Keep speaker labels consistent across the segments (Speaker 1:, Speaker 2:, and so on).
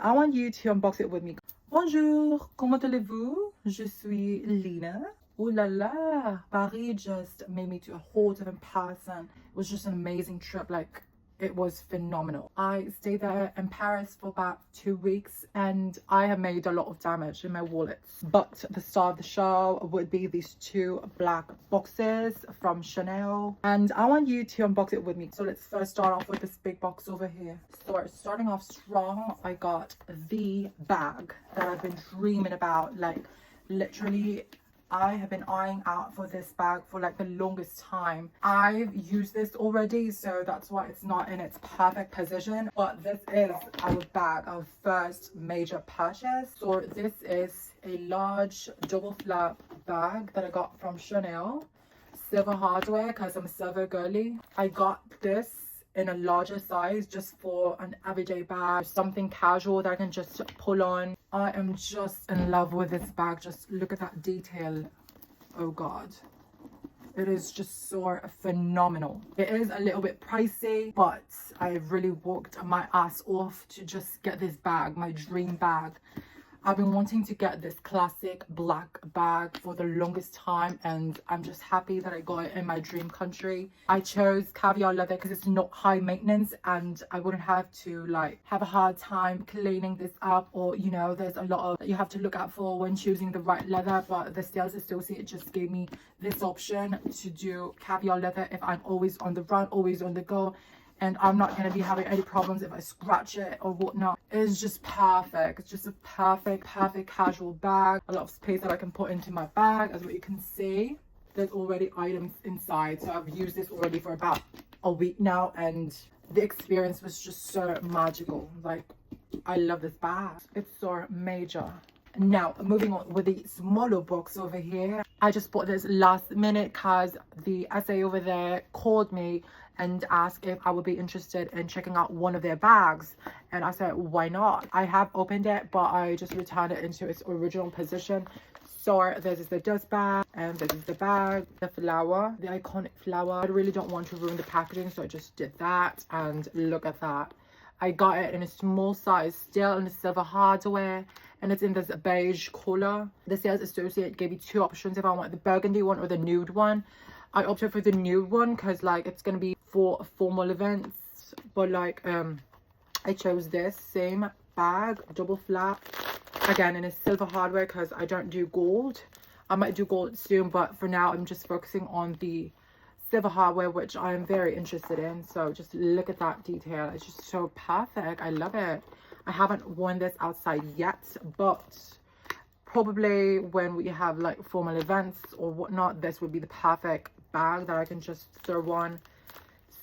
Speaker 1: I want you to unbox it with me. Bonjour, comment allez-vous? Je suis Lina. Ooh la la, Paris just made me to a whole different person. It was just an amazing trip. Like, it was phenomenal. I stayed there in Paris for about 2 weeks and I have made a lot of damage in my wallets. But the star of the show would be these 2 black boxes from Chanel. And I want you to unbox it with me. So let's first start off with this big box over here. So starting off strong, I got the bag that I've been dreaming about. Like, literally, I have been eyeing out for this bag for like the longest time. I've used this already, so that's why it's not in its perfect position. But this is our bag, our first major purchase. So this is a large double flap bag that I got from Chanel. Silver hardware, because I'm a silver girly. I got this in a larger size just for an everyday bag, something casual that I can just pull on. I am just in love with this bag. Just look at that detail. Oh god, it is just so phenomenal. It is a little bit pricey, but I really worked my ass off to just get this bag, my dream bag. I've been wanting to get this classic black bag for the longest time, and I'm just happy that I got it in my dream country. I chose caviar leather because it's not high maintenance and I wouldn't have to like have a hard time cleaning this up, or you know, there's a lot of that you have to look out for when choosing the right leather. But the sales associate just gave me this option to do caviar leather if I'm always on the run, always on the go, and I'm not going to be having any problems if I scratch it or whatnot. It's just perfect. It's just a perfect casual bag. A lot of space that I can put into my bag. As what you can see, there's already items inside. So I've used this already for about a week now, and the experience was just so magical. Like, I love this bag. It's so major. Now, moving on with the smaller box over here. I just bought this last minute because the SA over there called me and asked if I would be interested in checking out one of their bags. And I said, why not? I have opened it, but I just returned it into its original position. So this is the dust bag, and this is the bag, the flower, the iconic flower. I really don't want to ruin the packaging, so I just did that. And look at that. I got it in a small size, still in the silver hardware, and it's in this beige color. The sales associate gave me 2 options if I want the burgundy one or the nude one. I opted for the nude one because like it's gonna be for formal events, but like I chose this same bag, double flap, again in a silver hardware because I don't do gold. I might do gold soon, but for now I'm just focusing on the silver hardware, which I am very interested in. So just look at that detail. It's just so perfect. I love it. I haven't worn this outside yet, but probably when we have like formal events or whatnot, this would be the perfect bag that I can just throw on.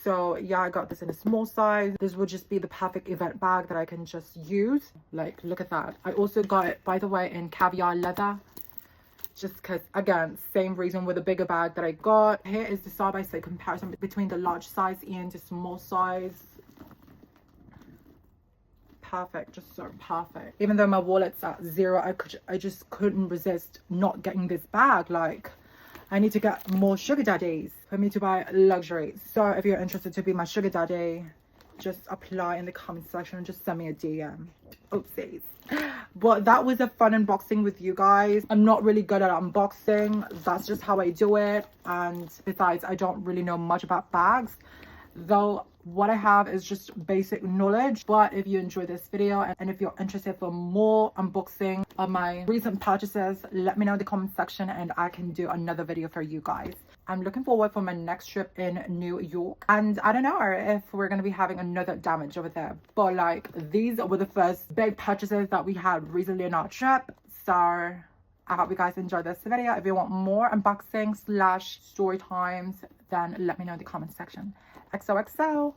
Speaker 1: So yeah, I got this in a small size. This would just be the perfect event bag that I can just use. Like, look at that. I also got it, by the way, in caviar leather, just because, again, same reason with the bigger bag that I got. Here is the side-by-side comparison between the large size and the small size. Perfect, just so perfect. Even though my wallet's at 0, I just couldn't resist not getting this bag. Like, I need to get more sugar daddies for me to buy luxury. So if you're interested to be my sugar daddy, just apply in the comment section and just send me a DM. Oopsies. But that was a fun unboxing with you guys. I'm not really good at unboxing. That's just how I do it. And besides, I don't really know much about bags, though what I have is just basic knowledge. But if you enjoyed this video and if you're interested for more unboxing of my recent purchases, let me know in the comment section and I can do another video for you guys. I'm looking forward for my next trip in New York, and I don't know if we're going to be having another damage over there, but like, these were the first big purchases that we had recently on our trip. So I hope you guys enjoyed this video. If you want more unboxing / story times, then let me know in the comment section. XOXO.